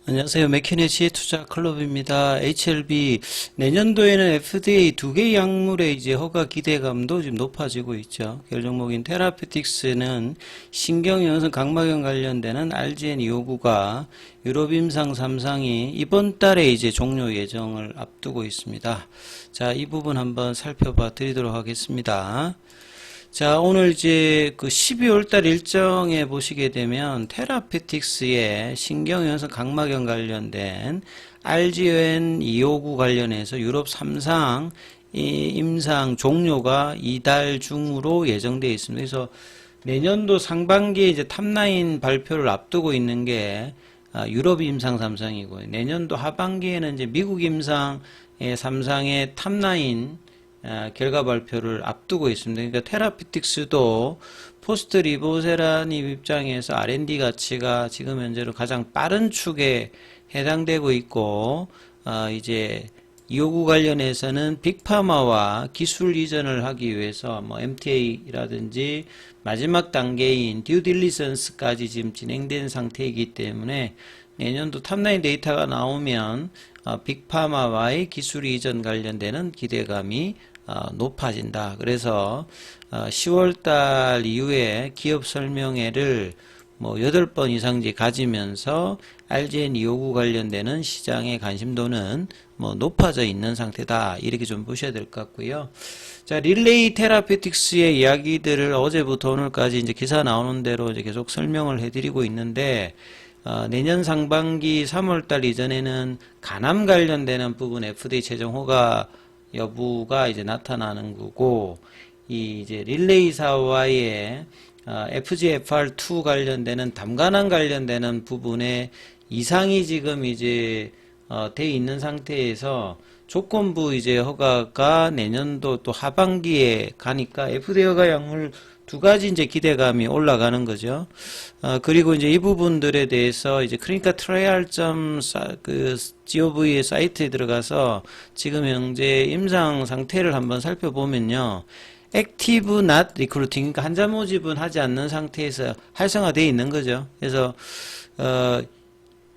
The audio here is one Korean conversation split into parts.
안녕하세요. 맥키네시의 투자 클럽입니다. HLB 내년도에는 FDA 두 개의 약물의 이제 허가 기대감도 지금 높아지고 있죠. 결 종목인 테라피틱스는 신경연성 각막염 관련되는 RGN259가 유럽 임상 3상이 이번 달에 이제 종료 예정을 앞두고 있습니다. 자, 이 부분 한번 살펴봐 드리도록 하겠습니다. 자, 오늘 이제 그 12월 달 일정에 보시게 되면 테라피틱스의 신경연성 각막염 관련된 RGN259 관련해서 유럽 3상 임상 종료가 이달 중으로 예정되어 있습니다. 그래서 내년도 상반기에 이제 탑라인 발표를 앞두고 있는 게 유럽 임상 3상이고, 내년도 하반기에는 이제 미국 임상 3상의 탑라인 결과 발표를 앞두고 있습니다. 그러니까 테라피틱스도 포스트 리보세라님 입장에서 R&D 가치가 지금 현재로 가장 빠른 축에 해당되고 있고, 이제 259 관련해서는 빅파마와 기술 이전을 하기 위해서 뭐 MTA라든지 마지막 단계인 듀 딜리전스까지 지금 진행된 상태이기 때문에 내년도 탑라인 데이터가 나오면 빅파마와의 기술 이전 관련되는 기대감이 높아진다. 그래서 10월달 이후에 기업 설명회를 뭐 8번 이상지 가지면서 RGN259 관련되는 시장의 관심도는 뭐 높아져 있는 상태다. 이렇게 좀 보셔야 될 것 같고요. 자, 릴레이 테라피틱스의 이야기들을 어제부터 오늘까지 이제 기사 나오는 대로 이제 계속 설명을 해드리고 있는데, 내년 상반기 3월달 이전에는 간암 관련되는 부분 FDA 최종 허가 여부가 이제 나타나는 거고, 이 이제 릴레이사와의 FGFR2 관련되는 담간암 관련되는 부분에 이상이 지금 이제 돼 있는 상태에서 조건부 이제 허가가 내년도 또 하반기에 가니까 FDA 허가 약물 두 가지 이제 기대감이 올라가는 거죠. 그리고 이제 이 부분들에 대해서 이제 클리니컬 트라이얼 .gov의 사이트에 들어가서 지금 현재 임상 상태를 한번 살펴보면요. 액티브 not recruiting, 그러니까 환자 모집은 하지 않는 상태에서 활성화되어 있는 거죠. 그래서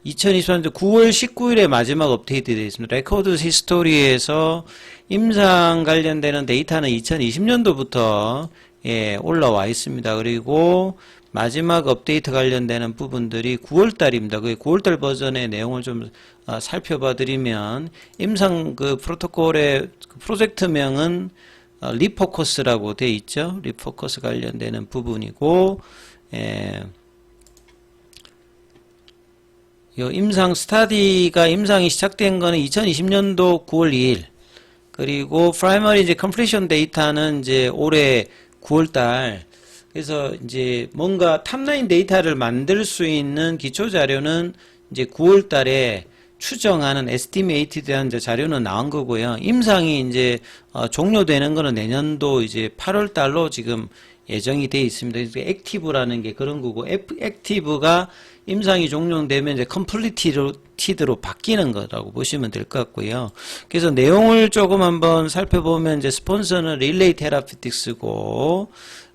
2023년 9월 19일에 마지막 업데이트 되어 있습니다. 레코드 히스토리에서 임상 관련되는 데이터는 2020년도부터 올라와 있습니다. 그리고 마지막 업데이트 관련되는 부분들이 9월달입니다. 그 9월달 버전의 내용을 좀 살펴봐 드리면, 임상 그 프로토콜의 그 프로젝트명은 리포커스라고 되어 있죠. 리포커스 관련되는 부분이고, 요 임상 스타디가 임상이 시작된 거는 2020년도 9월 2일. 그리고 프라이머리 이제 컴플리션 데이터는 이제 올해 9월달. 그래서 이제 뭔가 탑라인 데이터를 만들 수 있는 기초 자료는 이제 9월달에 추정하는 에스티메이티드한 자료는 나온 거고요. 임상이 이제 종료되는 거는 내년도 이제 8월달로 지금 예정이 되어 있습니다. 그래서 액티브라는 게 그런 거고, 액티브가 임상이 종료되면 이제 컴플리티드로 바뀌는 거라고 보시면 될 것 같고요. 그래서 내용을 조금 한번 살펴보면, 이제 스폰서는 릴레이 테라피틱스고,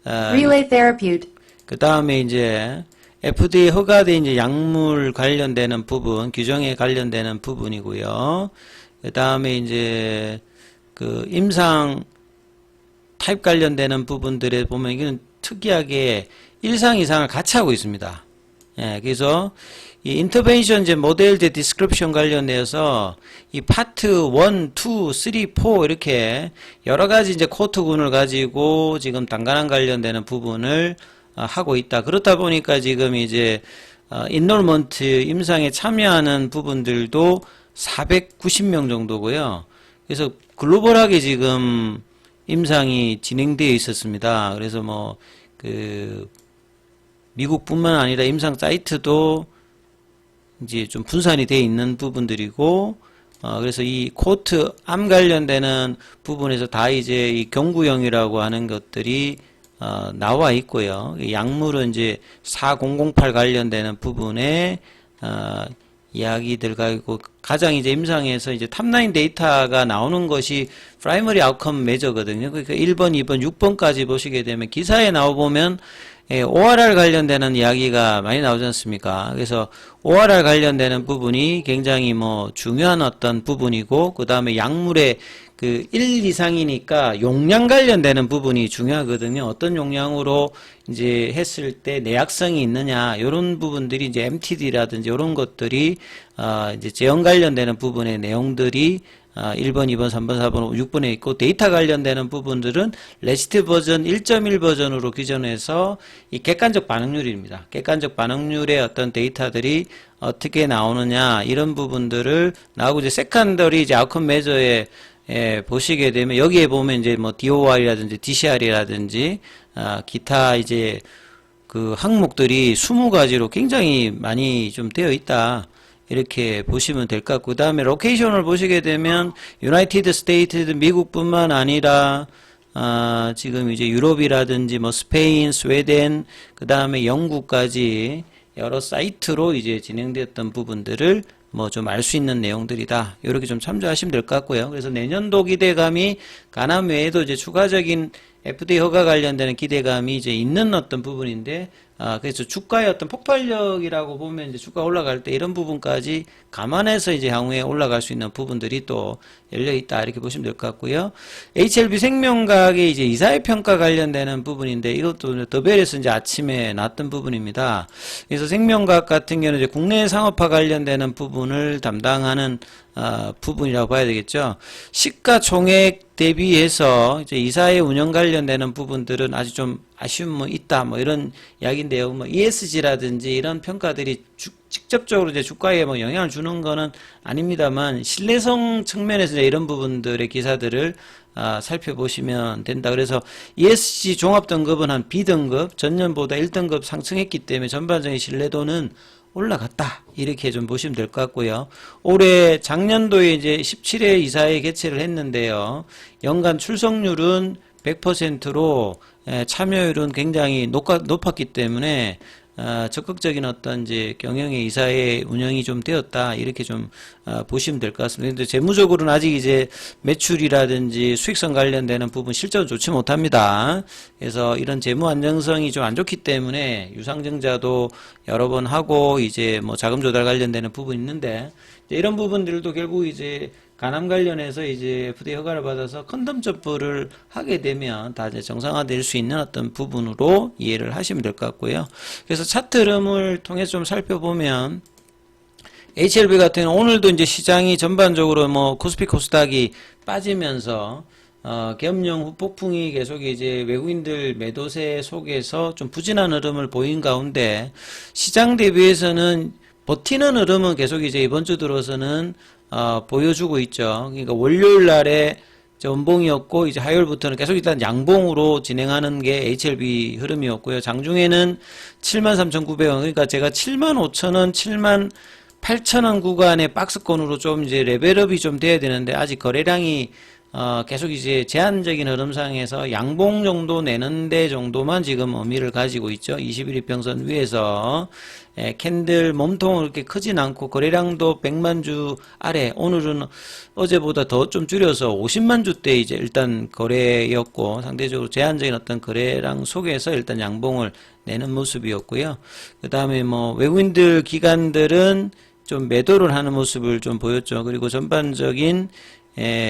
Relay Therapeutic. 그 다음에 이제 FDA 허가된 이제 약물 관련되는 부분, 규정에 관련되는 부분이고요. 그 다음에 이제 그 임상 타입 관련되는 부분들에 보면 이건 특이하게 1상, 2상을 같이 하고 있습니다. 그래서 이 인터벤션 이제 모델 제 디스크립션 관련해서 이 파트 1, 2, 3, 4 이렇게 여러 가지 이제 코트군을 가지고 지금 단간암 관련되는 부분을 하고 있다. 그렇다 보니까 지금 이제 인롤먼트 임상에 참여하는 부분들도 490명 정도고요. 그래서 글로벌하게 지금 임상이 진행되어 있었습니다. 그래서 뭐 그 미국뿐만 아니라 임상 사이트도 이제 좀 분산이 되어 있는 부분들이고, 그래서 이 코트 암 관련되는 부분에서 다 이제 이 경구형이라고 하는 것들이 나와 있고요. 약물은 이제 4008 관련되는 부분에 이야기들 가지고 가장 이제 임상에서 이제 탑라인 데이터가 나오는 것이 프라이머리 아웃컴 메저거든요. 그러니까 1번, 2번, 6번까지 보시게 되면 기사에 나와 보면 ORR 관련되는 이야기가 많이 나오지 않습니까? 그래서 ORR 관련되는 부분이 굉장히 뭐 중요한 어떤 부분이고, 그 다음에 약물의 그 1 이상이니까 용량 관련되는 부분이 중요하거든요. 어떤 용량으로 이제 했을 때 내약성이 있느냐, 이런 부분들이 이제 MTD라든지 이런 것들이, 이제 제형 관련되는 부분의 내용들이 1번, 2번, 3번, 4번, 6번에 있고, 데이터 관련되는 부분들은 레시트 버전 1.1 버전으로 규정해서 이 객관적 반응률입니다. 객관적 반응률의 어떤 데이터들이 어떻게 나오느냐, 이런 부분들을 나오고, 이제 세컨더리 이제 아웃컴 메저에 보시게 되면, 여기에 보면 이제 뭐 DOR이라든지 DCR이라든지, 기타 이제 그 항목들이 20가지로 굉장히 많이 좀 되어 있다. 이렇게 보시면 될 것 같고, 그 다음에 로케이션을 보시게 되면 유나이티드 스테이트 미국뿐만 아니라 지금 이제 유럽이라든지 뭐 스페인, 스웨덴, 그 다음에 영국까지 여러 사이트로 이제 진행되었던 부분들을 뭐 좀 알 수 있는 내용들이다. 이렇게 좀 참조하시면 될 것 같고요. 그래서 내년도 기대감이 가남 외에도 이제 추가적인 FDA 허가 관련되는 기대감이 이제 있는 어떤 부분인데, 그래서 주가의 어떤 폭발력이라고 보면 이제 주가 올라갈 때 이런 부분까지 감안해서 이제 향후에 올라갈 수 있는 부분들이 또 열려 있다. 이렇게 보시면 될 것 같고요. HLB 생명과학의 이제 이사회 평가 관련되는 부분인데, 이것도 더벨에서 이제 아침에 나왔던 부분입니다. 그래서 생명과학 같은 경우는 이제 국내 상업화 관련되는 부분을 담당하는 부분이라고 봐야 되겠죠. 시가총액 대비해서 이제 이사회 운영 관련되는 부분들은 아주 좀 아쉬움이 있다. 뭐 이런 이야기인데요. 뭐 ESG라든지 이런 평가들이 직접적으로 이제 주가에 뭐 영향을 주는 거는 아닙니다만, 신뢰성 측면에서 이제 이런 부분들의 기사들을 살펴보시면 된다. 그래서 ESG 종합 등급은 한 B등급, 전년보다 1등급 상승했기 때문에 전반적인 신뢰도는 올라갔다. 이렇게 좀 보시면 될 것 같고요. 올해 작년도에 이제 17회 이사회 개최를 했는데요. 연간 출석률은 100%로 참여율은 굉장히 높았기 때문에 적극적인 어떤 이제 경영의 이사회 운영이 좀 되었다. 이렇게 좀 보시면 될 것 같습니다. 근데 재무적으로는 아직 이제 매출이라든지 수익성 관련되는 부분 실적은 좋지 못합니다. 그래서 이런 재무 안정성이 좀 안 좋기 때문에 유상증자도 여러 번 하고, 이제 뭐 자금 조달 관련되는 부분이 있는데, 이런 부분들도 결국 이제 간암 관련해서 이제 FDA 허가를 받아서 컨덤 접부를 하게 되면 다 이제 정상화될 수 있는 어떤 부분으로 이해를 하시면 될 것 같고요. 그래서 차트 흐름을 통해서 좀 살펴보면, HLB 같은 경우는 오늘도 이제 시장이 전반적으로 뭐 코스피 코스닥이 빠지면서 겸용 후폭풍이 계속 이제 외국인들 매도세 속에서 좀 부진한 흐름을 보인 가운데, 시장 대비해서는 버티는 흐름은 계속 이제 이번 주 들어서는 보여주고 있죠. 그러니까 월요일 날에 원봉이었고, 이제 화요일부터는 계속 일단 양봉으로 진행하는 게 HLB 흐름이었고요. 장중에는 73,900원, 그러니까 제가 75,000원, 78,000원 구간의 박스권으로 좀 이제 레벨업이 좀 돼야 되는데, 아직 거래량이 계속 이제 제한적인 흐름상에서 양봉 정도 내는데 정도만 지금 의미를 가지고 있죠. 21일평선 위에서 캔들 몸통은 그렇게 크진 않고, 거래량도 100만 주 아래, 오늘은 어제보다 더 좀 줄여서 50만 주대 이제 일단 거래였고, 상대적으로 제한적인 어떤 거래량 속에서 일단 양봉을 내는 모습이었고요. 그 다음에 뭐 외국인들 기관들은 좀 매도를 하는 모습을 좀 보였죠. 그리고 전반적인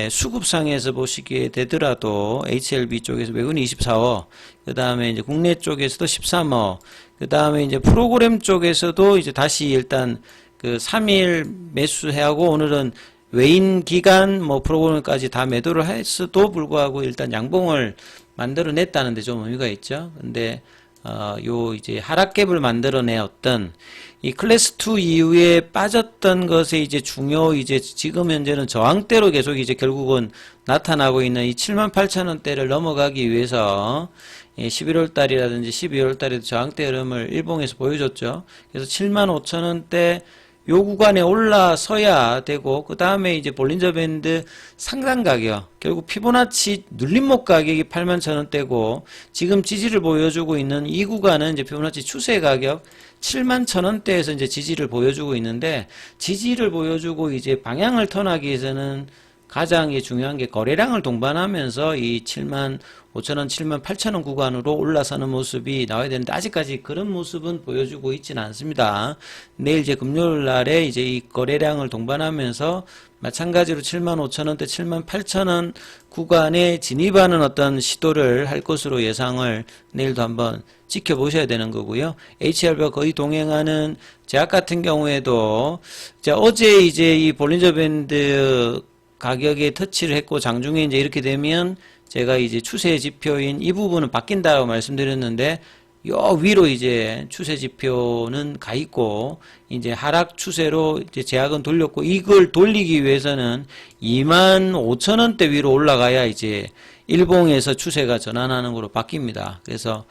수급상에서 보시게 되더라도 HLB 쪽에서 외국인 24억, 그 다음에 이제 국내 쪽에서도 13억, 그 다음에 이제 프로그램 쪽에서도 이제 다시 일단 그 3일 매수해하고, 오늘은 외인 기간 뭐 프로그램까지 다 매도를 했어도 불구하고 일단 양봉을 만들어냈다는 데 좀 의미가 있죠. 근데 요 이제 하락갭을 만들어내었던 이 클래스 2 이후에 빠졌던 것에 이제 이제 지금 현재는 저항대로 계속 이제 결국은 나타나고 있는 이 78,000원대를 넘어가기 위해서 11월 달이라든지 12월 달에도 저항대 흐름을 일봉에서 보여줬죠. 그래서 75,000원대 요 구간에 올라서야 되고, 그 다음에 이제 볼린저 밴드 상단 가격, 결국 피보나치 눌림목 가격이 81,000원대고, 지금 지지를 보여주고 있는 이 구간은 이제 피보나치 추세 가격 71,000원대에서 이제 지지를 보여주고 있는데, 지지를 보여주고 이제 방향을 턴하기 위해서는 가장 중요한 게 거래량을 동반하면서 이 7만 5천원, 7만 8천원 구간으로 올라서는 모습이 나와야 되는데 아직까지 그런 모습은 보여주고 있지는 않습니다. 내일 이제 금요일 날에 이제 이 거래량을 동반하면서 마찬가지로 7만 5천원대, 7만 8천원 구간에 진입하는 어떤 시도를 할 것으로 예상을 내일도 한번 지켜보셔야 되는 거고요. HRB와 거의 동행하는 제약 같은 경우에도 어제 이제 이 볼린저 밴드 가격에 터치를 했고 장중에 이제 이렇게 되면 제가 이제 추세 지표인 이 부분은 바뀐다고 말씀드렸는데 요 위로 이제 추세 지표는 가 있고 이제 하락 추세로 이제 제약은 돌렸고 이걸 돌리기 위해서는 25,000원대 위로 올라가야 이제 일봉에서 추세가 전환하는 걸로 바뀝니다. 그래서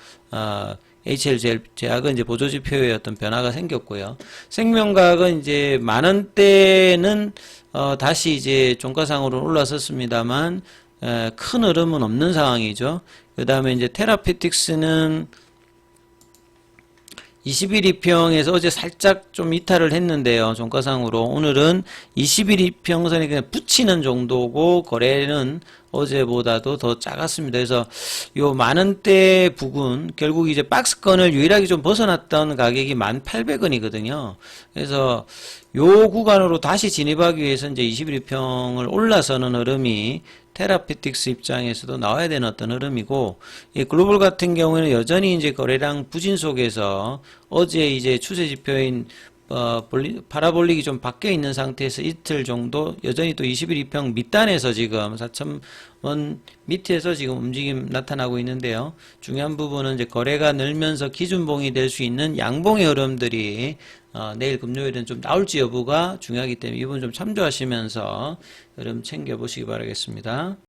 HL 제약은 이제 보조지표의 어떤 변화가 생겼고요. 생명과학은 이제 만원대는 다시 이제 종가상으로 올라섰습니다만 큰 흐름은 없는 상황이죠. 그 다음에 이제 테라피틱스는 21이평에서 어제 살짝 좀 이탈을 했는데요. 종가상으로 오늘은 21이평선에 그냥 붙이는 정도고 거래는 어제보다도 더 작았습니다. 그래서 요 만원대 부근 결국 이제 박스권을 유일하게 좀 벗어났던 가격이 1,800원이거든요. 그래서 요 구간으로 다시 진입하기 위해서 이제 21평을 올라서는 흐름이 테라피틱스 입장에서도 나와야 되는 어떤 흐름이고, 이 글로벌 같은 경우에는 여전히 이제 거래량 부진 속에서 어제 이제 추세 지표인 파라볼릭이 좀 바뀌어 있는 상태에서 이틀 정도 여전히 또 21이평 밑단에서 지금 4,000원 밑에서 지금 움직임 나타나고 있는데요. 중요한 부분은 이제 거래가 늘면서 기준봉이 될 수 있는 양봉의 흐름들이 내일 금요일은 좀 나올지 여부가 중요하기 때문에 이 부분 좀 참조하시면서 흐름 챙겨보시기 바라겠습니다.